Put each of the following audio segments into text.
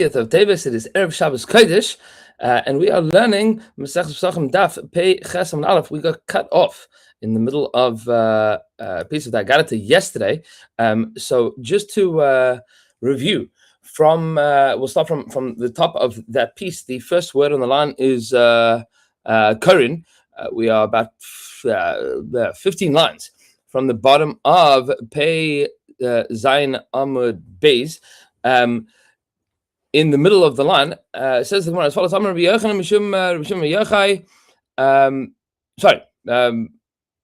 Of Tevis, it is Erev Shabbos Kodesh, and we are learning Maseches Pesachim Daf Pei Ches Amud Aleph. We got cut off in the middle of a piece of that Garata yesterday. So just to review, we'll start from the top of that piece. The first word on the line is Korin. We are about 15 lines from the bottom of Pei Zayin Amud Beis. In the middle of the line, says the Gemara as follows: Amar Rabbi Yochanan Mishum Yochai.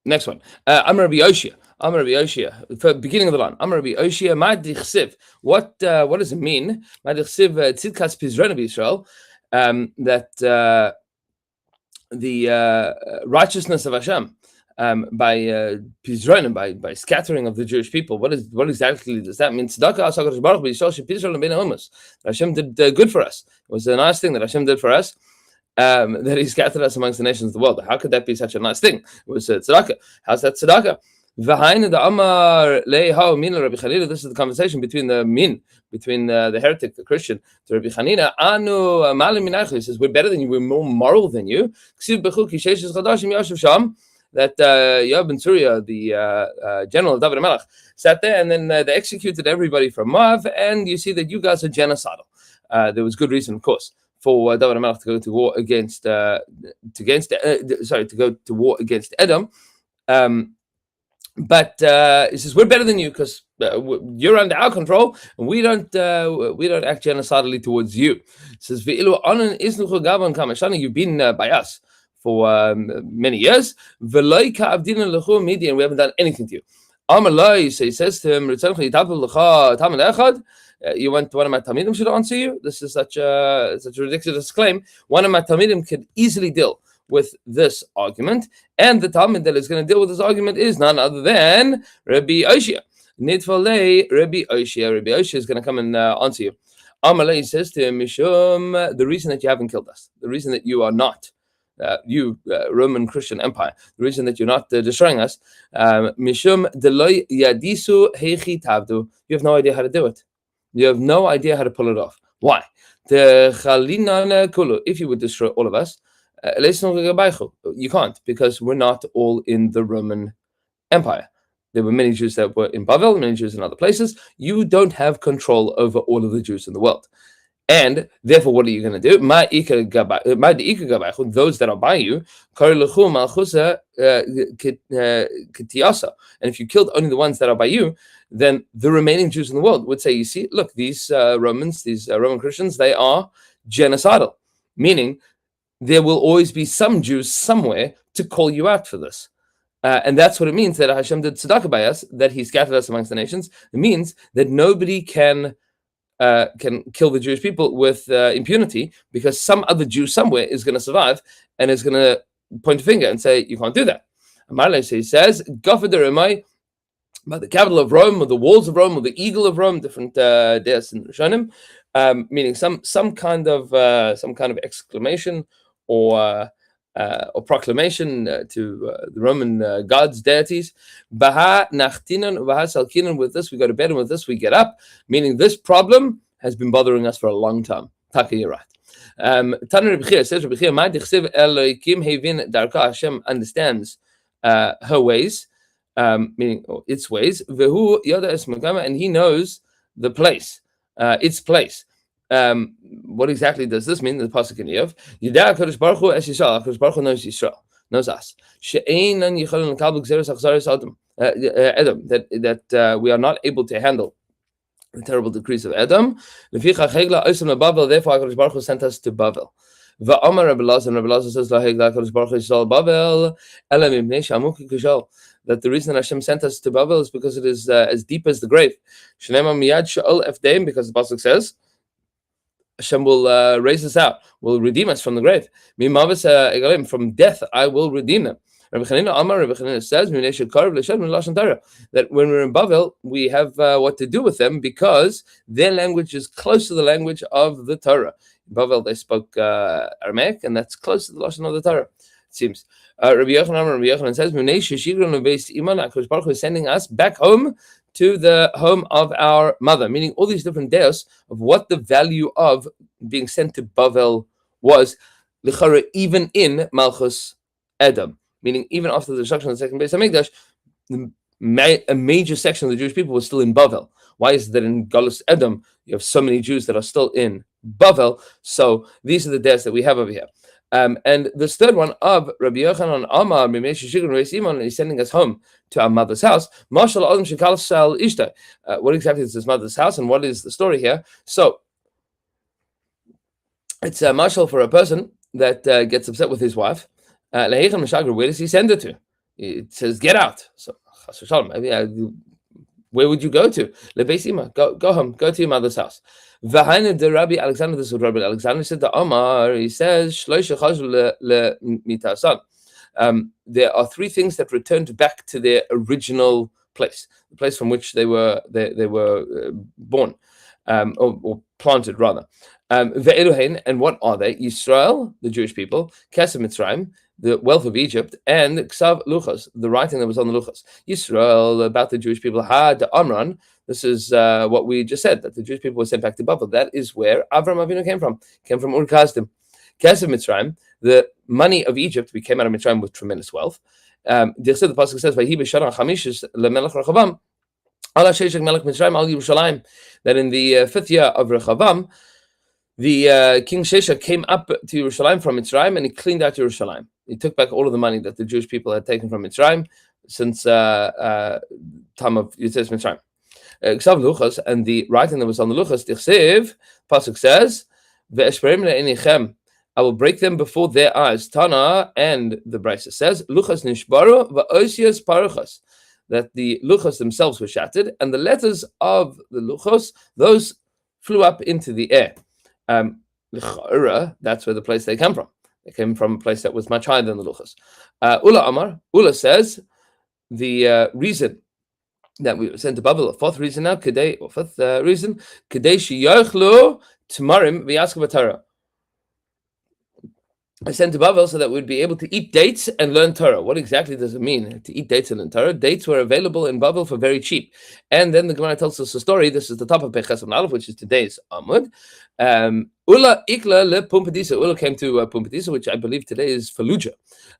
Next one. Amar Rabbi Yoshia. Amar Rabbi Yoshia. For beginning of the line. Amar Rabbi Yoshia. Ma dichsiv. What does it mean? Ma dichsiv tzidkas pizrona b'Yisrael. That the righteousness of Hashem. By pizronim, by scattering of the Jewish people. What exactly does that mean? Hashem did good for us. It was a nice thing that Hashem did for us, that He scattered us amongst the nations of the world. How could that be such a nice thing? It was tzedakah. How's that tzedakah? This is the conversation between the heretic, the Christian, to Rabbi Chanina. He says, we're better than you, we're more moral than you. That Yob ben Surya, the general of David HaMelech, sat there, and then they executed everybody from Moab, and you see that you guys are genocidal. There was good reason, of course, for David HaMelech to go to war against Edom. But he says, we're better than you because you're under our control, and we don't act genocidally towards you. He says, you've been by us for many years, and we haven't done anything to you. So he says to him, you want one of my Talmidim should answer you? This is such a ridiculous claim. One of my Talmidim could easily deal with this argument, and the Talmud that is going to deal with this argument is none other than Rabbi Oshia. Rabbi Oshia is going to come and answer you. Amalei says to him, Mishum, the reason that you haven't killed us, the reason that you are not Roman Christian Empire, the reason that you're not destroying us, Mishum Deloy Yadisu Heichi Tavdu, you have no idea how to do it. You have no idea how to pull it off. Why? If you would destroy all of us, you can't, because we're not all in the Roman Empire. There were many Jews that were in Bavel, many Jews in other places. You don't have control over all of the Jews in the world. And therefore, what are you going to do? Those that are by you, and if you killed only the ones that are by you, then the remaining Jews in the world would say, you see, look, these Roman Christians, they are genocidal, meaning there will always be some Jews somewhere to call you out for this. And that's what it means that Hashem did tzedakah by us, that He scattered us amongst the nations. It means that nobody can kill the Jewish people with impunity, because some other Jew somewhere is going to survive and is going to point a finger and say, you can't do that. Amarle, so he says, by the capital of Rome, or the walls of Rome, or the eagle of Rome, different deas in Rishonim, meaning some kind of exclamation or proclamation to the Roman gods, deities. Baha nachtinan, baha salkinan. With this we go to bed, and with this we get up. Meaning this problem has been bothering us for a long time. Taka, you're right. Tana Rabbi Chia says, Rabbi Chia, Ma dichsiv Elokim hevin darka. Hashem understands her ways, meaning its ways. Vehu yada es magama, and He knows the place, its place. What exactly does this mean? The pasuk in Yov, Yida HaKadosh Baruch Hu es Yisrael. HaKadosh Baruch Hu knows Yisrael, knows us. She'einan yicholim l'kabel gzeros achzaros Edom. That we are not able to handle the terrible decrees of Edom. Leficha chegla osam leBavel. Therefore, HaKadosh Baruch Hu sent us to Bavel. Va'amar Rabbi Elazar, and Rabbi Elazar says, La hegla HaKadosh Baruch Hu Yisrael Bavel elam imnei shamuki kushal. That the reason Hashem sent us to Bavel is because it is as deep as the grave. Shnema miyad sha'ol efdeim, because the pasuk says, Hashem will raise us out, will redeem us from the grave. From death, I will redeem them. Rabbi Chanina says that when we're in Bavel, we have what to do with them, because their language is close to the language of the Torah. In Bavel, they spoke Aramaic, and that's close to the Lashon of the Torah, it seems. Rabbi Yochanan says, HaKadosh Baruch Hu is sending us back home to the home of our mother, meaning all these different deos of what the value of being sent to Bavel was, l'chara, even in Malchus Edom, meaning even after the destruction of the second Beis Hamikdash, a major section of the Jewish people was still in Bavel. Why is it that in Galus Edom you have so many Jews that are still in Bavel? So these are the deaths that we have over here. And this third one of Rabbi Yochanan Amar, is sending us home to our mother's house. What exactly is his mother's house, and what is the story here? So it's a marshal for a person that gets upset with his wife. Where does he send her to? It says, get out. So where would you go to? Go home, go to your mother's house. The Rabbi Alexander, this is what Rabbi Alexander said to Omar. He says, there are three things that returned back to their original place, the place from which they were born, or planted rather. And what are they? Israel, the Jewish people, Kesem Mitzrayim, the wealth of Egypt, and Ksav Luchos, the writing that was on the Luchos. Israel, about the Jewish people, had Amran. This is what we just said, that the Jewish people were sent back to Babel. That is where Avram Avinu came from Ur Kasdim. Kesem Mitzrayim, the money of Egypt, we came out of Mitzrayim with tremendous wealth. The Pasuk says, that in the fifth year of Rechavam, the King Shesha came up to Yerushalayim from Mitzrayim, and he cleaned out Yerushalayim. He took back all of the money that the Jewish people had taken from Mitzrayim since time of Yitzhak Mitzrayim. Ksav Luchas, and the writing that was on the Luchas, Dirshu, Pasuk says, Ve'eshperim le'enichem, I will break them before their eyes. Tana, and the Brisa says, Luchas nishbaru va'osios paruchas, that the Luchas themselves were shattered, and the letters of the Luchos, those flew up into the air. That's where the place they come from. They came from a place that was much higher than the Luchos. Ula says the reason that we were sent to Babel, fourth reason now, reason, I sent to Babel so that we'd be able to eat dates and learn Torah. What exactly does it mean to eat dates and learn Torah? Dates were available in Babel for very cheap. And then the Gemara tells us a story. This is the top of Pesachim Aleph, which is today's Amud. Ula ikla le Pumbedisa. Ula came to Pumbedisa, which I believe today is Fallujah.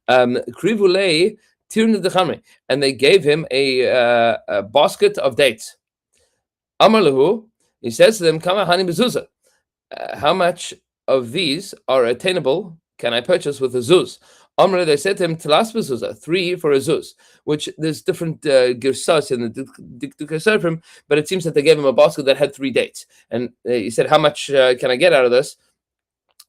Krivulei tirna dechamri, and they gave him a basket of dates. Amar lehu, he says to them, Kama hani mezuzah. How much of these are attainable can I purchase with a zuz? Amr, they said to him, Telas b'zuzah, 3 for a zuz, which there's different girsas in the Dikduk, but it seems that they gave him a basket that had 3 dates. And he said, how much can I get out of this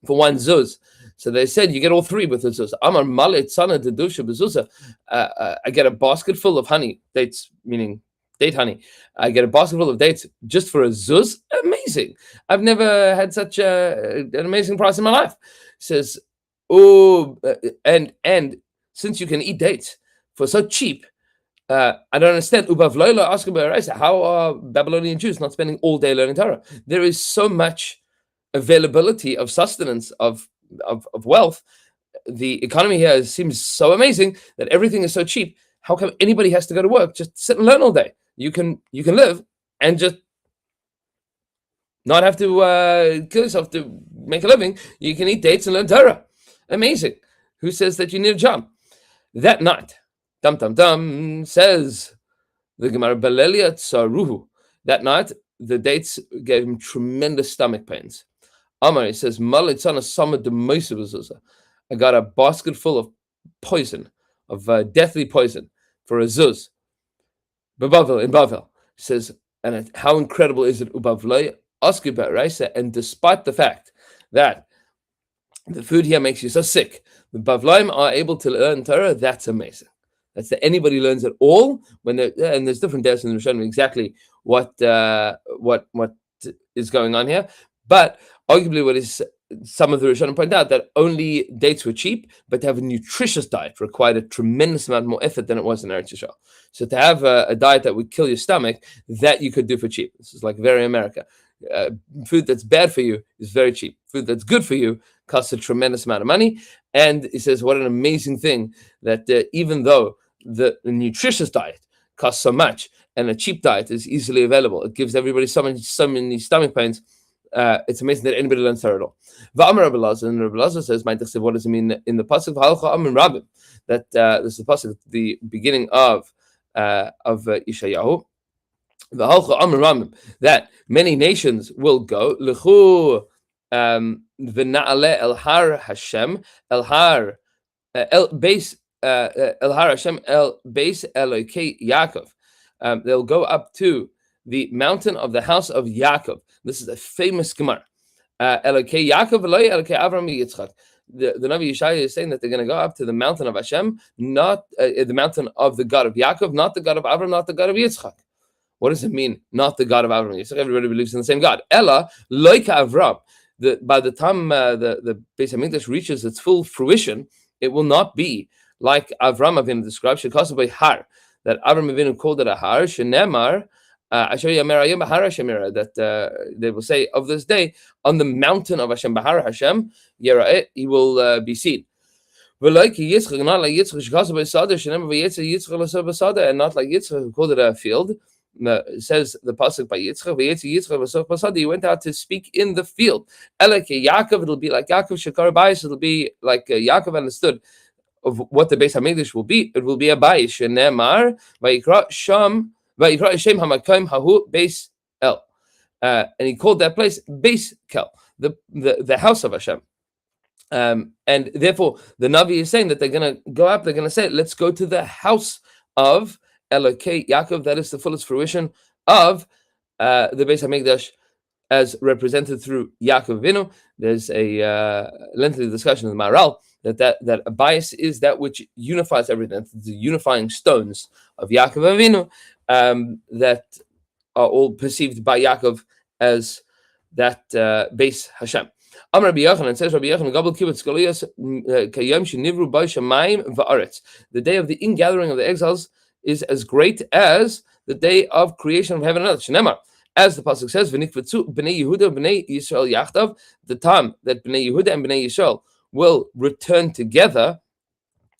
for 1 zuz? So they said, you get all 3 with the zuz. Amar malet sana de dusha b'zuzah. I get a basket full of honey, dates, meaning date honey. I get a basket full of dates just for a zuz. Amazing. I've never had such an amazing price in my life. Says, and since you can eat dates for so cheap, I don't understand. How are Babylonian Jews not spending all day learning Torah? There is so much availability of sustenance, of wealth. The economy here seems so amazing that everything is so cheap. How come anybody has to go to work? Just sit and learn all day. You can live and just not have to kill yourself to make a living. You can eat dates and learn Torah. Amazing. Who says that you need a job? That night, says the Gemara, Belelia Tsaruhu. That night, the dates gave him tremendous stomach pains. Amar, he says, I got a basket full of poison, of deathly poison, for a zuz. In Bavel. He says, and how incredible is it, and despite the fact that the food here makes you so sick, the Bavlaim are able to learn Torah. That's amazing. That's that anybody learns at all. And there's different days in the Rishonim exactly what is going on here. But arguably, what is some of the Rishonim point out that only dates were cheap, but to have a nutritious diet required a tremendous amount more effort than it was in Eretz Yisrael. So to have a diet that would kill your stomach, that you could do for cheap. This is like very America. Food that's bad for you is very cheap. Food that's good for you costs a tremendous amount of money. And he says, what an amazing thing that even though the nutritious diet costs so much, and a cheap diet is easily available. It gives everybody so many stomach pains. It's amazing that anybody learns Torah at all. V'amar Rabbi Elazar, and Rabbi Elazar says, what does it mean in the pasuk? V'halcha amim rabim. That this is the pasuk, the beginning of Yeshayahu. V'halcha amim rabim. That many nations will go. L'chu v'na'aleh el har Hashem el har el beis el har Hashem el beis Elokei Yaakov. They'll go up to the mountain of the house of Yaakov. This is a famous Gemara. Elokei Yaakov v'lo Elokei Avram Yitzchak. The Navi Yeshaya is saying that they're going to go up to the mountain of Hashem, not the mountain of the God of Yaakov, not the God of Avram, not the God of Yitzchak. What does it mean, not the God of Avram and Yitzchak? Everybody believes in the same God. Ella loika Avram. By the time the Beis Hamikdash reaches its full fruition, it will not be like Avram Avinu described, Shekasabay Har, that Avram Avinu called it a Har, Shenemar, that they will say of this day, on the mountain of Hashem, Bahar Hashem, Yera'eh, he will be seen. Not like Yitzchak, and not like Yitzchak, who called it a field. It says the pasuk by Yitzchak, he went out to speak in the field. Yaakov, it'll be like Yaakov Shekar Bayis, it'll be like Yaakov understood of what the Beis Hamikdash will be. It will be a Bayis, Shenemar, Vayikra Shem Hamakom Hahu Beis El. And he called that place Beis Kel, the house of Hashem. And therefore, the Navi is saying that they're going to go up, they're going to say, let's go to the house of Elokei Yaakov. That is the fullest fruition of the Beis Hamikdash as represented through Yaakov Avinu. There's a lengthy discussion in the Maharal that a bias is that which unifies everything. The unifying stones of Yaakov Avinu that are all perceived by Yaakov as that Beis Hashem. Amar Rabbi Yochanan, says Rabbi Yochanan, Gabel Kibbutz Galuyos Kayom Shenivru Bo Shamayim Va'aretz. The day of the ingathering of the exiles is as great as the day of creation of heaven and earth. Shenemar, as the pasuk says, "V'nikvetzu bnei Yehuda bnei Yisrael yachdav." The time that bnei Yehuda and bnei Yisrael will return together.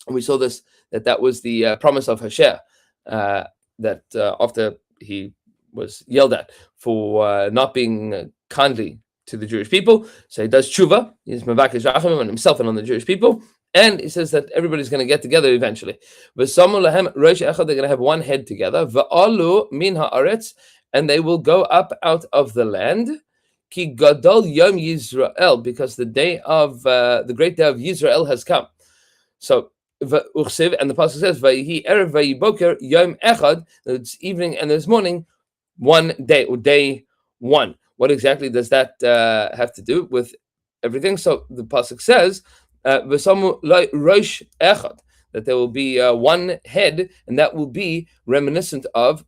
We saw this that was the promise of Hosea that after he was yelled at for not being kindly to the Jewish people, so he does tshuva. He's mevakesh rachamim on himself and on the Jewish people. And he says that everybody's going to get together eventually. They're going to have one head together. And they will go up out of the land. Ki gadol Yom Yisrael, because the day of the great day of Yisrael has come. So and the pasuk says, "Vayihi erev vayiboker Yom Echad." It's evening and this morning, one day or day one. What exactly does that have to do with everything? So the pasuk says, that there will be one head, and that will be reminiscent of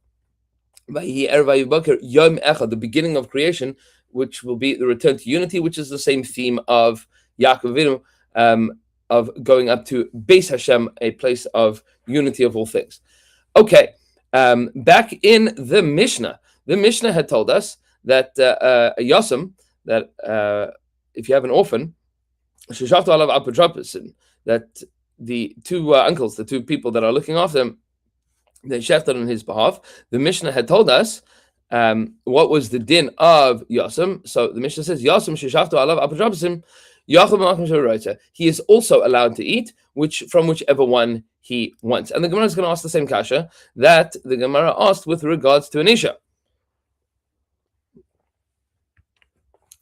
the beginning of creation, which will be the return to unity, which is the same theme of Yaakov Avinu, of going up to Beis Hashem, a place of unity of all things. Okay, back in the Mishnah had told us that a Yosem, that if you have an orphan, that the two uncles, the two people that are looking after him, they shechted on his behalf. The Mishnah had told us what was the din of Yosem. So the Mishnah says, Yosem sheshachtu alav apadrapasim, he is also allowed to eat from whichever one he wants. And the Gemara is going to ask the same kasha that the Gemara asked with regards to an Isha.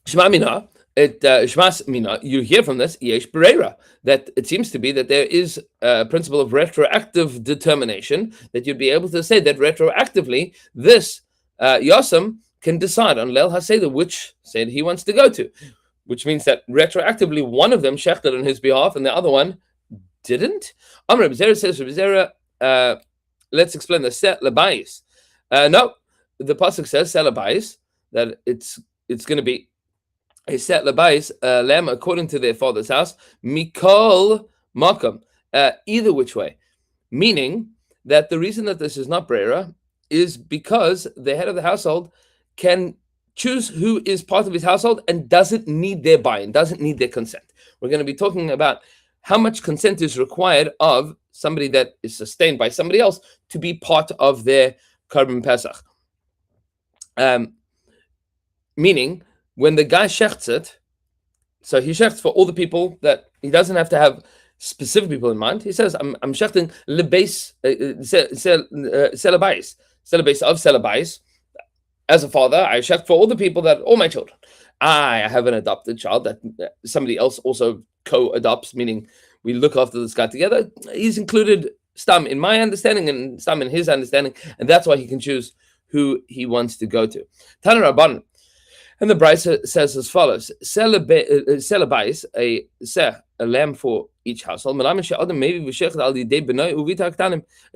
Shema mina, Shmas mina, you hear from this, yesh bereira, that it seems to be that there is a principle of retroactive determination, that you'd be able to say that retroactively this Yosem can decide on Leil HaSeder which Seder he wants to go to, which means that retroactively one of them shechted on his behalf and the other one didn't. Amr B'Zera says, let's explain the set labayis. No, the pasuk says set labayis, that it's going to be a set labayis lamb according to their father's house, mikol makam, either which way, meaning that the reason that this is not brera is because the head of the household can choose who is part of his household and doesn't need their buy-in, doesn't need their consent. We're going to be talking about how much consent is required of somebody that is sustained by somebody else to be part of their Karban Pesach. Meaning, when the guy shechts it, so he shechts for all the people that he doesn't have to have specific people in mind. He says, I'm shechting lebase selabais of selabais. As a father, I shecht for all the people that all my children. I have an adopted child that somebody else also co-adopts, meaning we look after this guy together. He's included stam in my understanding and stam in his understanding, and that's why he can choose who he wants to go to. Tana Rabban. And the Brisa says as follows: Selabais, a lamb for each household. It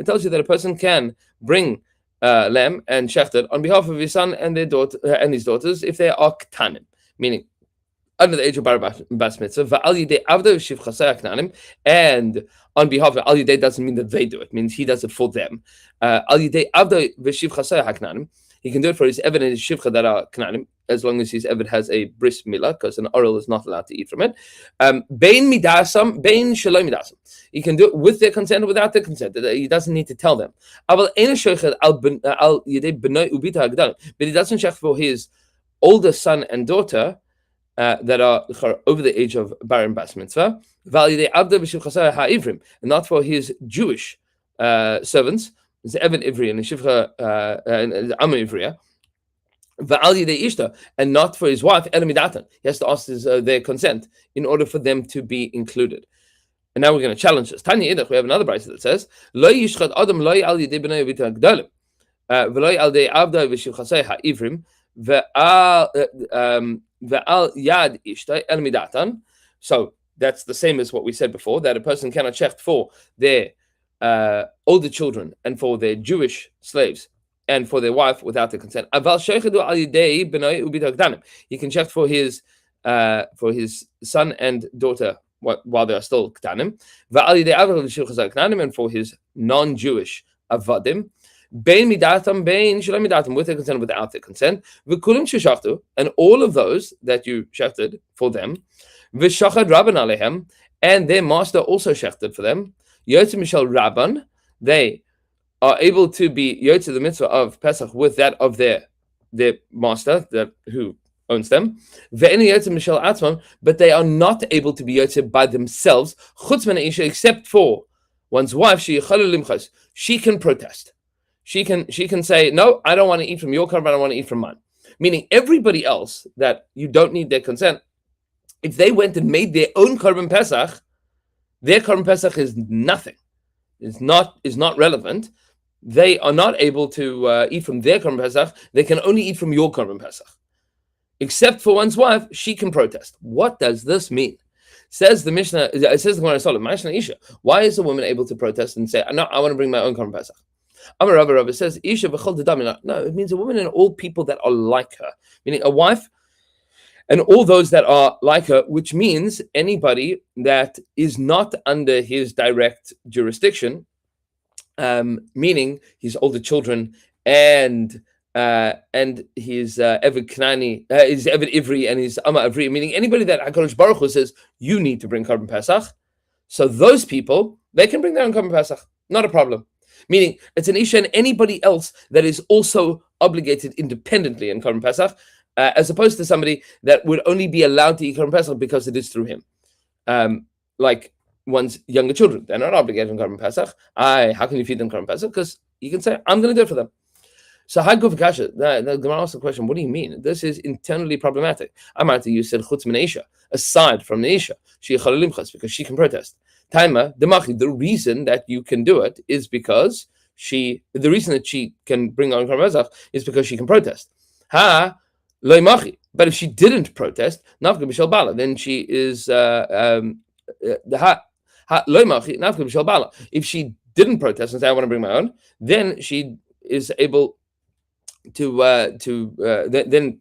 tells you that a person can bring lamb and shecht it on behalf of his son and their daughter and his daughters if they are ktanim, meaning under the age of bas mitzvah. And on behalf of al yidei doesn't mean that they do it; it means he does it for them. Al yidei avda v'shivchasei haknanim. He can do it for his Eved and his Shivcha that are Knanim, as long as his Eved has a bris milah, because an oral is not allowed to eat from it. Bein midasam, bein shalom midasam. He can do it with their consent or without their consent. He doesn't need to tell them. But he doesn't shech for his older son and daughter that are over the age of bar and bas mitzvah, and not for his Jewish servants. It's Evan Ivri and Shivcha and Amma Ivriya, Va'al Yidei Ishta, and not for his wife Elamidatan. He has to ask their consent in order for them to be included. And now we're going to challenge this. Tanya Idach, we have another brayso that says, Lo yishchat adam lo al Yidei b'nei v'ita gdalim, v'lo al dei avda v'shivchasei ha'ivrim, va'al yad ishta Elamidatan. So that's the same as what we said before, that a person cannot check for their older children and for their Jewish slaves and for their wife without their consent. He can check for his son and daughter while they are still ktanim, and for his non-Jewish avadim, with their consent, without their consent, and all of those that you shechted for them, and their master also shechted for them. Yotze Mishal Rabban, they are able to be Yotze the mitzvah of Pesach with that of their master, who owns them. Ve'eni Yotze Mishal Atzman, but they are not able to be Yotze by themselves, Chutz min Isha, except for one's wife. She can protest. She can say, no, I don't want to eat from your korban, I want to eat from mine. Meaning everybody else that you don't need their consent, if they went and made their own korban Pesach, their Korban Pesach is nothing. Is not relevant. They are not able to eat from their Korban Pesach. They can only eat from your Korban Pesach. Except for one's wife, she can protest. What does this mean? Says the Mishnah, says the Gemara Solomon, Isha. Why is a woman able to protest and say, no, I want to bring my own Korban Pesach? Amar Rabba says, Isha v'chol dedamina. No, it means a woman and all people that are like her. Meaning a wife and all those that are like her, which means anybody that is not under his direct jurisdiction, meaning his older children and his Eved Knani, his Eved Ivri and his Amma Ivri, meaning anybody that HaKadosh Baruch Hu says, you need to bring Korban Pesach. So those people, they can bring their own Korban Pesach. Not a problem. Meaning it's an Isha and anybody else that is also obligated independently in Korban Pesach, as opposed to somebody that would only be allowed to eat Korban Pesach because it is through him. Like one's younger children. They're not obligated in Korban Pesach. How can you feed them Korban Pesach? Because you can say, I'm going to do it for them. So Haguf Kasha, the Gemara asks the question, what do you mean? This is internally problematic. You said Chutz min Isha, aside from the Isha, because she can protest. Taima, Demachi, the reason that you can do it is because the reason that she can bring on Korban Pesach is because she can protest. But if she didn't protest, then she is if she didn't protest and say I want to bring my own, then she is able to then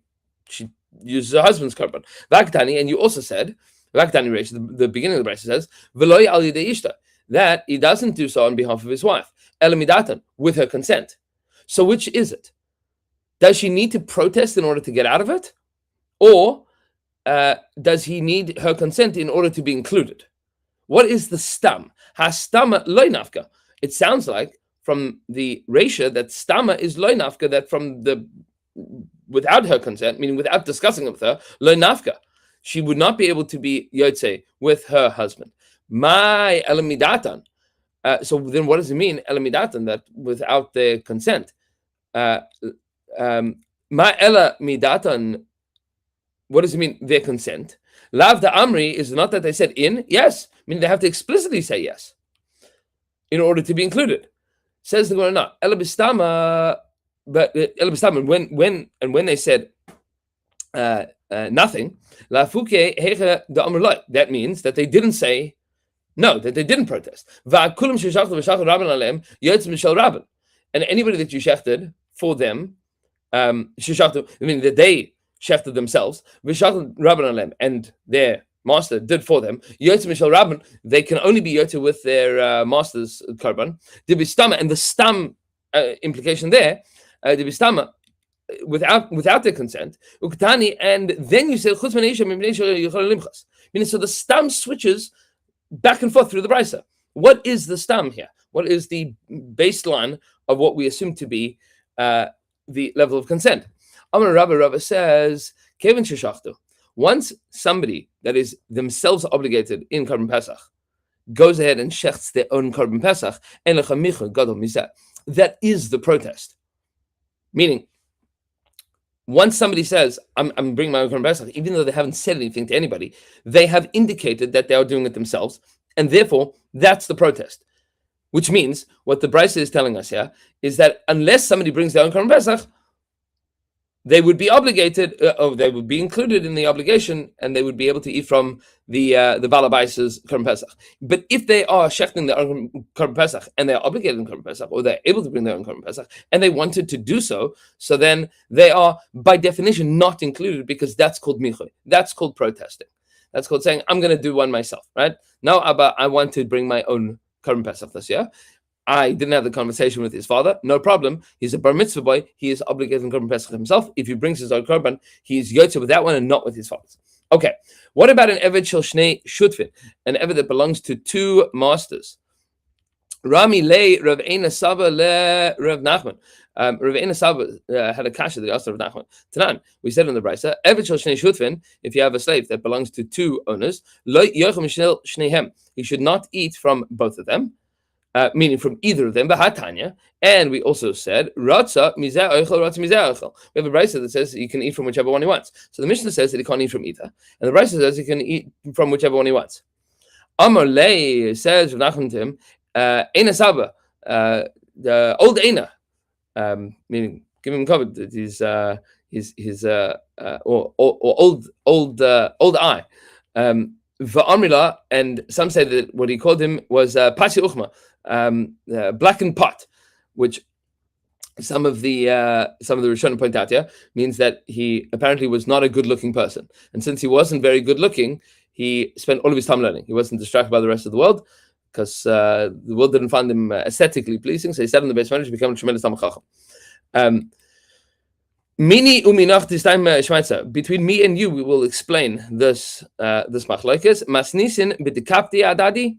she uses her husband's korban. And you also said the beginning of the verse says that he doesn't do so on behalf of his wife, with her consent. So which is it? Does she need to protest in order to get out of it? Or does he need her consent in order to be included? What is the stam? It sounds like from the Reisha that stama is loy nafka, that from the without her consent, meaning without discussing it with her, loy nafka, she would not be able to be yotze with her husband. My elamidatan. So then, what does it mean, elamidatan, that without their consent? Ma elamidatan. What does it mean, their consent? Lav the Amri is not that they said in, yes. I mean, they have to explicitly say yes in order to be included. Says the Gemara, no. Elabistama, but Elabistama, when they said nothing, Lafuke hecha the Amr loy. That means that they didn't say no, that they didn't protest. Va'kulim sheshachtu v'shachtu rabban alem yotz mishel rabban. And anybody that you shechted for them, sheshachtu, I mean that they shechted themselves, v'shachtu rabban alem, and their master did for them, yotz mishel rabban, they can only be yotze with their master's korban. Dibistama, and the stam implication there, dibistama, without their consent, uktani, and then you say chutz meneisha mipnei limchas. Meaning, so the stam switches back and forth through the brisa. What is the stam here? What is the baseline of what we assume to be the level of consent? Amar Rabba says, Kevin sheshachtu. Once somebody that is themselves obligated in Korban Pesach goes ahead and shechts their own Korban Pesach, that is the protest. Meaning, once somebody says, I'm bringing my own Korban Pesach, even though they haven't said anything to anybody, they have indicated that they are doing it themselves, and therefore, that's the protest. Which means, what the Brisa is telling us here, is that unless somebody brings their own Korban Pesach, they would be obligated, they would be included in the obligation, and they would be able to eat from the Balabaisa's Korban Pesach. But if they are shechting their own Korban Pesach, and they are obligated in Korban Pesach, or they're able to bring their own Korban Pesach, and they wanted to do so, so then they are, by definition, not included, because that's called michoy. That's called protesting. That's called saying, I'm going to do one myself, right? No, Abba, I want to bring my own Korban Pesach this year. I didn't have the conversation with his father. No problem. He's a bar mitzvah boy. He is obligated in Korban Pesach himself. If he brings his own Korban, he is yotze with that one and not with his father's. Okay. What about an eved shel shnei shutfin? An eved that belongs to two masters. Rami le Rav Eina Saba le Rav Nachman. Rav Eina Saba had a kasha that he asked Rav Nachman. Tanan, we said in the brisa, eved shel shnei shutfin, if you have a slave that belongs to two owners, lo yochem shel shneihem, he should not eat from both of them. Meaning from either of them, Bahatanya, and we also said, Ratza mizeh oichel, Ratza mizeh oichel. We have a brisa that says he can eat from whichever one he wants. So the Mishnah says that he can't eat from either, and the brisa says he can eat from whichever one he wants. Amar lei says Rav Nachman to him, Eina Saba, the old Eina, meaning give him covered that his old eye. Va'amrila, and some say that what he called him was Pasi Uchma, blackened pot, which some of the Rishonim point out here means that he apparently was not a good-looking person, and since he wasn't very good-looking, he spent all of his time learning. He wasn't distracted by the rest of the world because the world didn't find him aesthetically pleasing. So he sat in the base manager, became a tremendous Talmid Chacham. Mini uminach this time Schweitzer. Between me and you, we will explain this machlokes. Masnisin b'dekapti adadi,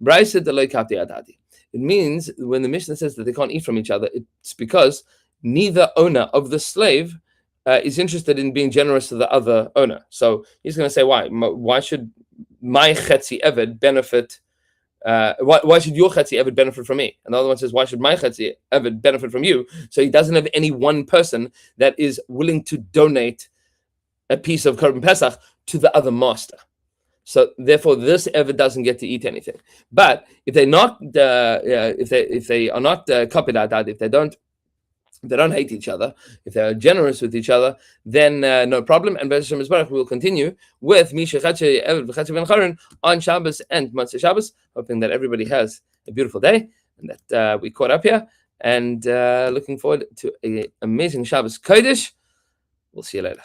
brayse deloy kapti adadi. It means when the Mishnah says that they can't eat from each other, it's because neither owner of the slave is interested in being generous to the other owner. So he's going to say, why? Why should my chetzi eved benefit? Why should your chetzi eved benefit from me? And the other one says, why should my chetzi eved benefit from you? So he doesn't have any one person that is willing to donate a piece of Korban Pesach to the other master. So therefore, this eved doesn't get to eat anything. But if they're not, if they are not kapid adad, if they don't hate each other, if they are generous with each other, then no problem. And Be'ez Hashem Yisbarach, we will continue with Misha Chetzi Eved V'Chetzi Ben Charon on Shabbos and Motzei Shabbos, hoping that everybody has a beautiful day and that we caught up here. And looking forward to an amazing Shabbos Kodesh. We'll see you later.